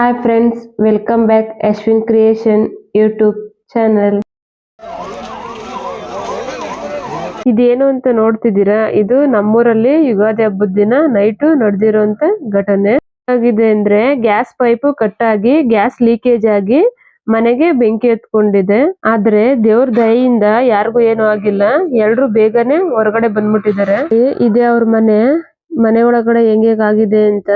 Hi friends, welcome back Ashwin creation YouTube channel. ಇದೇನು ಅಂತ ನೋಡ್ತಿದ್ದೀರಾ, ಇದು ನಮ್ಮೂರಲ್ಲಿ ಯುಗಾದಿ ಹಬ್ಬದ ದಿನ ನೈಟು ನಡೆದಿರುವಂತ ಘಟನೆ. ಆಗಿದೆ ಅಂದ್ರೆ ಗ್ಯಾಸ್ ಪೈಪು ಕಟ್ ಆಗಿ ಗ್ಯಾಸ್ ಲೀಕೇಜ್ ಆಗಿ ಮನೆಗೆ ಬೆಂಕಿ ಎತ್ಕೊಂಡಿದೆ. ಆದ್ರೆ ದೇವ್ರ ದಯೆಯಿಂದ ಯಾರಿಗೂ ಏನು ಆಗಿಲ್ಲ, ಎಲ್ರು ಬೇಗನೆ ಹೊರಗಡೆ ಬಂದ್ಬಿಟ್ಟಿದ್ದಾರೆ. ಇದೇ ಅವ್ರ ಮನೆ ಒಳಗಡೆ ಹೆಂಗಾಗಿದೆ ಅಂತ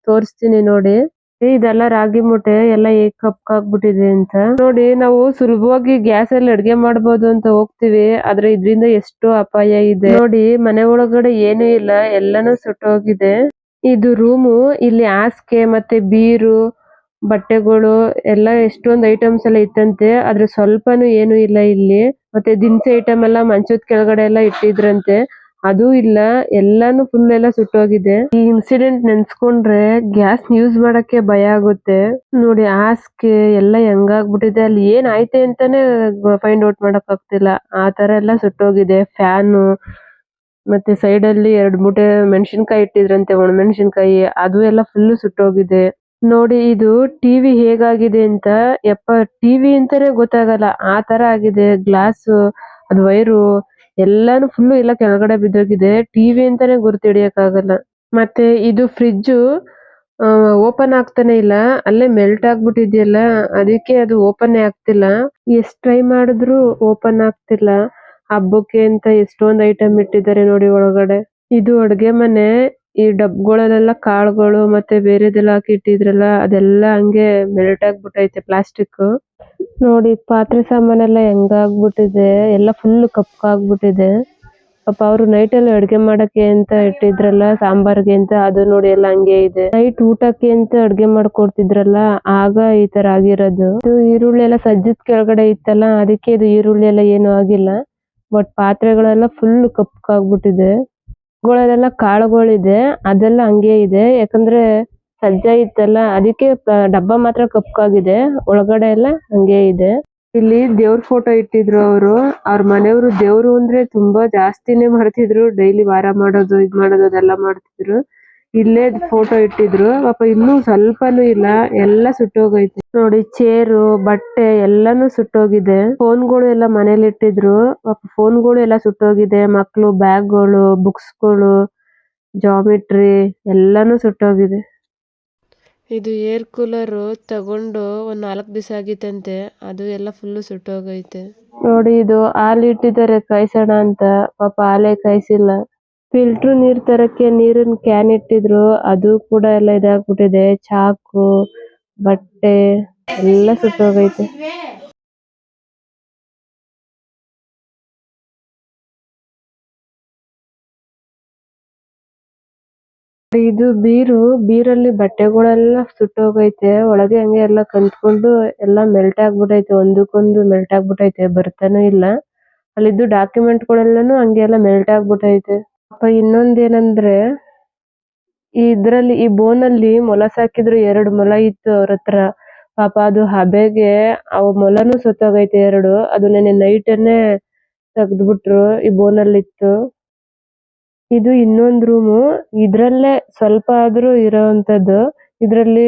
ತೋರಿಸ್ತೀನಿ ನೋಡಿ. ಇದೆಲ್ಲ ರಾಗಿ ಮೂಟೆ ಎಲ್ಲ ಹೇಗ್ ಕಪ್ಪಾಗ್ಬಿಟ್ಟಿದೆ ಅಂತ ನೋಡಿ. ನಾವು ಸುಲಭವಾಗಿ ಗ್ಯಾಸ್ ಅಲ್ಲಿ ಅಡ್ಗೆ ಮಾಡ್ಬೋದು ಅಂತ ಹೋಗ್ತಿವಿ, ಆದ್ರೆ ಇದ್ರಿಂದ ಎಷ್ಟೋ ಅಪಾಯ ಇದೆ ನೋಡಿ. ಮನೆ ಒಳಗಡೆ ಏನೂ ಇಲ್ಲ, ಎಲ್ಲಾನು ಸುಟ್ಟೋಗಿದೆ. ಇದು ರೂಮು. ಇಲ್ಲಿ ಹಾಸಿಗೆ ಮತ್ತೆ ಬೀರು, ಬಟ್ಟೆಗಳು ಎಲ್ಲ ಎಷ್ಟೊಂದು ಐಟಮ್ಸ್ ಎಲ್ಲ ಇತ್ತಂತೆ, ಆದ್ರೆ ಸ್ವಲ್ಪನೂ ಏನು ಇಲ್ಲ ಇಲ್ಲಿ. ಮತ್ತೆ ದಿನಸಿ ಐಟಮ್ ಎಲ್ಲ ಮಂಚದ ಕೆಳಗಡೆ ಎಲ್ಲ ಇಟ್ಟಿದ್ರಂತೆ, ಅದು ಇಲ್ಲ. ಎಲ್ಲಾನು ಫುಲ್ ಎಲ್ಲ ಸುಟ್ಟೋಗಿದೆ. ಈ ಇನ್ಸಿಡೆಂಟ್ ನೆನ್ಸ್ಕೊಂಡ್ರೆ ಗ್ಯಾಸ್ ಯೂಸ್ ಮಾಡಕ್ಕೆ ಭಯ ಆಗುತ್ತೆ ನೋಡಿ. ಹಾಸಿಗೆ ಎಲ್ಲ ಹೆಂಗಾಗ್ಬಿಟ್ಟಿದೆ, ಅಲ್ಲಿ ಏನ್ ಆಯ್ತೆ ಅಂತಾನೆ ಫೈಂಡ್ ಔಟ್ ಮಾಡಕ್ ಆಗ್ತಿಲ್ಲ, ಆ ತರ ಎಲ್ಲ ಸುಟ್ಟೋಗಿದೆ. ಫ್ಯಾನು ಮತ್ತೆ ಸೈಡ್ ಅಲ್ಲಿ 2 ಮೂಟೆ ಮೆಣಸಿನಕಾಯಿ ಇಟ್ಟಿದ್ರಂತೆ, ಒಣ ಮೆಣಸಿನಕಾಯಿ, ಅದು ಎಲ್ಲ ಫುಲ್ ಸುಟ್ಟೋಗಿದೆ ನೋಡಿ. ಇದು ಟಿವಿ ಹೇಗಾಗಿದೆ ಅಂತ, ಯಪ್ಪ ಟಿವಿ ಅಂತಾನೆ ಗೊತ್ತಾಗಲ್ಲ ಆ ತರ ಆಗಿದೆ. ಗ್ಲಾಸ್, ಅದು ವೈರು ಎಲ್ಲಾನು ಫುಲ್ ಎಲ್ಲ ಕೆಳಗಡೆ ಬಿದ್ದೋಗಿದೆ. ಟಿವಿ ಅಂತಾನೆ ಗುರ್ತಿಡಿಯಕ್ ಆಗಲ್ಲ. ಮತ್ತೆ ಇದು ಫ್ರಿಡ್ಜ್ ಓಪನ್ ಆಗ್ತಾನೆ ಇಲ್ಲ, ಅಲ್ಲೇ ಮೆಲ್ಟ್ ಆಗ್ಬಿಟ್ಟಿದ್ಯಲ್ಲ, ಅದಕ್ಕೆ ಅದು ಓಪನ್ ಆಗ್ತಿಲ್ಲ. ಎಷ್ಟ್ ಟ್ರೈ ಮಾಡಿದ್ರು ಓಪನ್ ಆಗ್ತಿಲ್ಲ. ಹಬ್ಬಕ್ಕೆ ಅಂತ ಎಷ್ಟೊಂದ್ ಐಟಮ್ ಇಟ್ಟಿದ್ದಾರೆ ನೋಡಿ ಒಳಗಡೆ. ಇದು ಅಡ್ಗೆ ಮನೆ. ಈ ಡಬ್ಗಳಲ್ಲೆಲ್ಲ ಕಾಳುಗಳು ಮತ್ತೆ ಬೇರೆದೆಲ್ಲ ಹಾಕಿ ಇಟ್ಟಿದ್ರಲ್ಲ, ಅದೆಲ್ಲ ಹಂಗೆ ಮೆಲ್ಟ್ ಆಗ್ಬಿಟ್ಟೈತೆ ಪ್ಲಾಸ್ಟಿಕ್ ನೋಡಿ. ಪಾತ್ರೆ ಸಾಮಾನೆಲ್ಲ ಹೆಂಗಾಗ್ಬಿಟ್ಟಿದೆ, ಎಲ್ಲ ಫುಲ್ ಕಪ್ಪಾಗ್ಬಿಟ್ಟಿದೆ. ಪಾಪ ಅವ್ರು ನೈಟ್ ಅಲ್ಲಿ ಅಡ್ಗೆ ಮಾಡಕ್ಕೆ ಅಂತ ಇಟ್ಟಿದ್ರಲ್ಲ, ಸಾಂಬಾರ್ಗೆ ಅಂತ, ಅದು ನೋಡಿ ಎಲ್ಲ ಹಂಗೆ ಇದೆ. ನೈಟ್ ಊಟಕ್ಕೆ ಅಂತ ಅಡ್ಗೆ ಮಾಡ್ಕೊಡ್ತಿದ್ರಲ್ಲ, ಆಗ ಈ ತರ ಆಗಿರೋದು. ಇದು ಈರುಳ್ಳಿ ಎಲ್ಲ ಸಜ್ಜದ ಕೆಳಗಡೆ ಇತ್ತಲ್ಲ, ಅದಕ್ಕೆ ಇದು ಈರುಳ್ಳಿ ಎಲ್ಲ ಏನು ಆಗಿಲ್ಲ. But ಪಾತ್ರೆಗಳೆಲ್ಲ full ಕಪ್ಪಾಗ್ಬಿಟ್ಟಿದೆ. ಗಳಲ್ಲೆಲ್ಲ ಕಾಳುಗಳಿದೆ, ಅದೆಲ್ಲ ಹಂಗೆ ಇದೆ. ಯಾಕಂದ್ರೆ ಸಜ್ಜ ಇತ್ತಲ್ಲ, ಅದಕ್ಕೆ ಡಬ್ಬ ಮಾತ್ರ ಕಪ್ಪಾಗಿದೆ, ಒಳಗಡೆ ಎಲ್ಲ ಹಂಗೆ ಇದೆ. ಇಲ್ಲಿ ದೇವ್ರ ಫೋಟೋ ಇಟ್ಟಿದ್ರು ಅವರು. ಅವ್ರ ಮನೆಯವರು ದೇವ್ರು ಅಂದ್ರೆ ತುಂಬಾ ಜಾಸ್ತಿನೇ ಮಾಡ್ತಿದ್ರು. ಡೈಲಿ ವಾರ ಮಾಡೋದು, ಇದ್ ಮಾಡೋದು ಅದೆಲ್ಲ ಮಾಡ್ತಿದ್ರು. ಇಲ್ಲೇ ಫೋಟೋ ಇಟ್ಟಿದ್ರು. ಪಾಪ ಇನ್ನೂ ಸ್ವಲ್ಪನೂ ಇಲ್ಲ, ಎಲ್ಲ ಸುಟ್ಟೋಗೈತೆ ನೋಡಿ. ಚೇರು, ಬಟ್ಟೆ ಎಲ್ಲಾನು ಸುಟ್ಟೋಗಿದೆ. ಫೋನ್ಗಳು ಎಲ್ಲ ಮನೇಲಿ ಇಟ್ಟಿದ್ರು, ಪಾಪ ಫೋನ್ಗಳು ಎಲ್ಲ ಸುಟ್ಟೋಗಿದೆ. ಮಕ್ಳು ಬ್ಯಾಗ್ಗಳು, ಬುಕ್ಸ್ಗಳು, ಜಾಮಿಟ್ರಿ ಎಲ್ಲಾನು ಸುಟ್ಟೋಗಿದೆ. ಇದು ಏರ್ ಕೂಲರ್ ತಗೊಂಡು ಒಂದ್ 4 ದಿವಸ ಆಗಿತ್ತಂತೆ, ಅದು ಎಲ್ಲ ಫುಲ್ ಸುಟ್ಟೋಗೈತೆ ನೋಡಿ. ಇದು ಹಾಲು ಇಟ್ಟಿದ್ದಾರೆ ಕಾಯ್ಸೋಣ ಅಂತ, ಪಾಪ ಹಾಲೇ ಕಾಯ್ಸಿಲ್ಲ. ಫಿಲ್ಟರ್ ನೀರ್ ತರಕ್ಕೆ ನೀರಿನ ಕ್ಯಾನ್ ಇಟ್ಟಿದ್ರು, ಅದು ಕೂಡ ಎಲ್ಲ ಇದಾಗ್ಬಿಟ್ಟಿದೆ. ಚಾಕು, ಬಟ್ಟೆ ಎಲ್ಲ ಸುಟ್ಟೋಗೈತೆ. ಇದು ಬೀರಲ್ಲಿ ಬಟ್ಟೆಗಳೆಲ್ಲ ಸುಟ್ಟೋಗೈತೆ. ಒಳಗೆ ಹಂಗೆ ಎಲ್ಲ ಕಂತ್ಕೊಂಡು ಎಲ್ಲ ಮೆಲ್ಟ್ ಆಗ್ಬಿಟ್ಟೈತೆ, ಒಂದಕ್ಕೊಂದು ಮೆಲ್ಟ್ ಆಗ್ಬಿಟ್ಟೈತೆ, ಬರ್ತಾನು ಇಲ್ಲ. ಅಲ್ಲಿದ್ದು ಡಾಕ್ಯುಮೆಂಟ್ ಗಳೆಲ್ಲನೂ ಹಂಗೆ ಎಲ್ಲ ಮೆಲ್ಟ್ ಆಗ್ಬಿಟ್ಟೈತೆ. ಪಾಪ ಇನ್ನೊಂದೇನಂದ್ರೆ, ಇದ್ರಲ್ಲಿ ಈ ಬೋನಲ್ಲಿ ಮೊಲ ಸಾಕಿದ್ರು. 2 ಮೊಲ ಇತ್ತು ಅವ್ರ ಹತ್ರ. ಪಾಪ ಅದು ಹಬೆಗೆ ಅವ್ ಮೊಲನು ಸತ್ತೋಗೈತೆ 2. ಅದು ನೆನ್ನೆ ನೈಟನ್ನೇ ತೆಗ್ದ್ಬಿಟ್ರು, ಈ ಬೋನಲ್ಲಿತ್ತು. ಇದು ಇನ್ನೊಂದ್ ರೂಮು. ಇದ್ರಲ್ಲೇ ಸ್ವಲ್ಪ ಆದ್ರೂ ಇರೋವಂಥದ್ದು. ಇದ್ರಲ್ಲಿ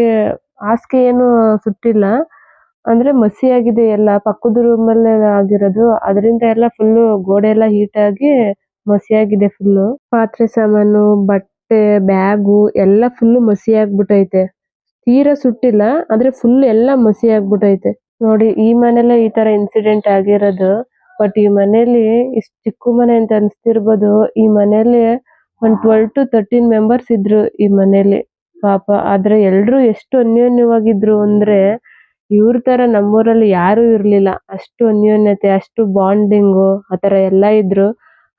ಹಾಸಿಗೆ ಏನು ಸುಟ್ಟಿಲ್ಲ, ಅಂದ್ರೆ ಮಸಿ ಆಗಿದೆ ಎಲ್ಲ. ಪಕ್ಕದ ರೂಮಲ್ಲೇ ಆಗಿರೋದು, ಅದರಿಂದ ಎಲ್ಲ ಫುಲ್ಲು ಗೋಡೆ ಎಲ್ಲ ಹೀಟ್ ಆಗಿ ಮಸಿ ಆಗಿದೆ ಫುಲ್ಲು. ಪಾತ್ರೆ ಸಾಮಾನು, ಬಟ್ಟೆ, ಬ್ಯಾಗು ಎಲ್ಲ ಫುಲ್ಲು ಮಸಿ ಆಗ್ಬಿಟ್ಟೈತೆ. ತೀರಾ ಸುಟ್ಟಿಲ್ಲ, ಆದ್ರೆ ಫುಲ್ ಎಲ್ಲ ಮಸಿ ಆಗ್ಬಿಟ್ಟೈತೆ ನೋಡಿ. ಈ ಮನೇಲೆ ಈ ತರ ಇನ್ಸಿಡೆಂಟ್ ಆಗಿರೋದು. ಬಟ್ ಈ ಮನೇಲಿ ಇಷ್ಟ್ ಚಿಕ್ಕ ಮನೆ ಅಂತ ಅನ್ಸ್ತಿರ್ಬೋದು, ಈ ಮನೇಲಿ ಒಂದ್ 12 to 13 ಮೆಂಬರ್ಸ್ ಇದ್ರು ಈ ಮನೇಲಿ ಪಾಪ. ಆದ್ರೆ ಎಲ್ರು ಎಷ್ಟು ಅನ್ಯೋನ್ಯವಾಗಿದ್ರು ಅಂದ್ರೆ, ಇವ್ರ ತರ ನಮ್ಮೂರಲ್ಲಿ ಯಾರು ಇರ್ಲಿಲ್ಲ. ಅಷ್ಟು ಅನ್ಯೋನ್ಯತೆ, ಅಷ್ಟು ಬಾಂಡಿಂಗು, ಆತರ ಎಲ್ಲ ಇದ್ರು.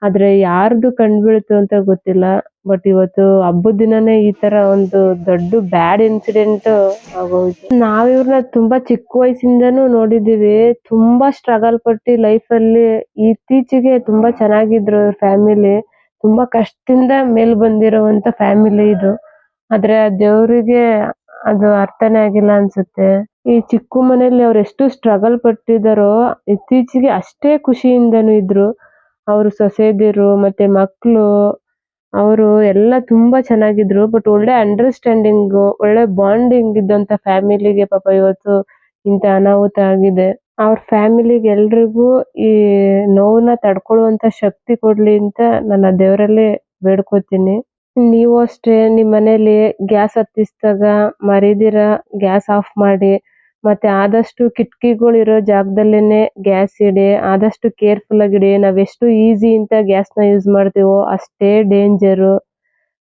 ಆದ್ರೆ ಯಾರ್ದು ಕಂಡ್ಬೀಳ್ತು ಅಂತ ಗೊತ್ತಿಲ್ಲ. ಬಟ್ ಇವತ್ತು ಹಬ್ಬದ ದಿನನೇ ಈ ತರ ಒಂದು ದೊಡ್ಡ ಬ್ಯಾಡ್ ಇನ್ಸಿಡೆಂಟ್ ಆಗೋಯ್ತು. ನಾವ್ ಇವ್ರನ್ನ ತುಂಬಾ ಚಿಕ್ಕ ವಯಸ್ಸಿಂದನೂ ನೋಡಿದೀವಿ. ತುಂಬಾ ಸ್ಟ್ರಗಲ್ ಪಟ್ಟಿ ಲೈಫ್ ಅಲ್ಲಿ. ಇತ್ತೀಚೆಗೆ ತುಂಬಾ ಚೆನ್ನಾಗಿದ್ರು ಫ್ಯಾಮಿಲಿ. ತುಂಬಾ ಕಷ್ಟದಿಂದ ಮೇಲ್ ಬಂದಿರೋವಂತ ಫ್ಯಾಮಿಲಿ ಇದು. ಆದ್ರೆ ಆ ದೇವ್ರಿಗೆ ಅದು ಅರ್ಥನೇ ಆಗಿಲ್ಲ ಅನ್ಸುತ್ತೆ. ಈ ಚಿಕ್ಕ ಮನೇಲಿ ಅವ್ರು ಎಷ್ಟು ಸ್ಟ್ರಗಲ್ ಪಟ್ಟಿದಾರೋ, ಇತ್ತೀಚೆಗೆ ಅಷ್ಟೇ ಖುಷಿಯಿಂದನೂ ಇದ್ರು. ಅವ್ರು ಸೊಸೆದಿರು ಮತ್ತೆ ಮಕ್ಳು, ಅವರು ಎಲ್ಲ ತುಂಬಾ ಚೆನ್ನಾಗಿದ್ರು. ಬಟ್ ಒಳ್ಳೆ ಅಂಡರ್‌ಸ್ಟ್ಯಾಂಡಿಂಗ್, ಒಳ್ಳೆ ಬಾಂಡಿಂಗ್ ಇದ್ದಂತ ಫ್ಯಾಮಿಲಿಗೆ ಪಾಪ ಇವತ್ತು ಇಂಥ ಅನಾಹುತ ಆಗಿದೆ. ಅವ್ರ ಫ್ಯಾಮಿಲಿಗೆ ಎಲ್ರಿಗೂ ಈ ನೋವನ್ನ ತಡ್ಕೊಳ್ಳುವಂತ ಶಕ್ತಿ ಕೊಡ್ಲಿ ಅಂತ ನಾನು ಆ ದೇವರಲ್ಲಿ ಬೇಡ್ಕೋತೀನಿ. ನೀವು ಅಷ್ಟೇ ನಿಮ್ ಮನೇಲಿ ಗ್ಯಾಸ್ ಹತ್ತಿಸ್ದಾಗ ಮರಿದಿರ ಗ್ಯಾಸ್ ಆಫ್ ಮಾಡಿ. ಮತ್ತೆ ಆದಷ್ಟು ಕಿಟಕಿಗಳಿರೋ ಜಾಗದಲ್ಲೇನೆ ಗ್ಯಾಸ್ ಇಡಿ. ಆದಷ್ಟು ಕೇರ್‌ಫುಲ್ ಆಗಿಡಿ. ನಾವೆಷ್ಟು ಈಸಿ ಅಂತ ಗ್ಯಾಸ್‌ನ ಯೂಸ್ ಮಾಡ್ತೀವೋ ಅಷ್ಟೇ ಡೇಂಜರು.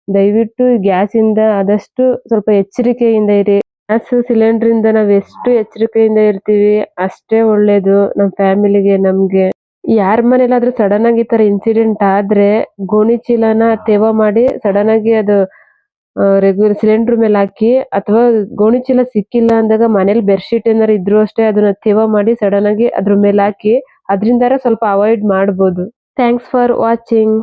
ದಯವಿಟ್ಟು ಗ್ಯಾಸಿಂದ ಆದಷ್ಟು ಸ್ವಲ್ಪ ಎಚ್ಚರಿಕೆಯಿಂದ ಇರಿ. ಗ್ಯಾಸ್ ಸಿಲಿಂಡರಿಂದ ನಾವ್ ಎಷ್ಟು ಎಚ್ಚರಿಕೆಯಿಂದ ಇರ್ತೀವಿ ಅಷ್ಟೇ ಒಳ್ಳೇದು ನಮ್ ಫ್ಯಾಮಿಲಿಗೆ, ನಮ್ಗೆ. ಯಾರ್ ಮನೇಲಾದ್ರೂ ಸಡನ್ ಆಗಿ ಈ ತರ ಇನ್ಸಿಡೆಂಟ್ ಆದ್ರೆ ಗೋಣಿ ಚೀಲನ ತೇವ ಮಾಡಿ ಸಡನ್ ಆಗಿ ಅದು ರೆಗ್ಯುಲರ್ ಸಿಲಿಂಡರ್ ಮೇಲೆ ಹಾಕಿ, ಅಥವಾ ಗೋಣಿ ಚೀಲ ಸಿಕ್ಕಿಲ್ಲ ಅಂದಾಗ ಮನೇಲಿ ಬೆಡ್‌ಶೀಟ್ ಏನಾರು ಇದ್ರು ಅಷ್ಟೇ ಅದನ್ನ ತೇವ ಮಾಡಿ ಸಡನ್ ಆಗಿ ಅದ್ರ ಮೇಲೆ ಹಾಕಿ, ಅದ್ರಿಂದಾರ ಸ್ವಲ್ಪ ಅವಾಯ್ಡ್ ಮಾಡ್ಬೋದು. Thanks for watching.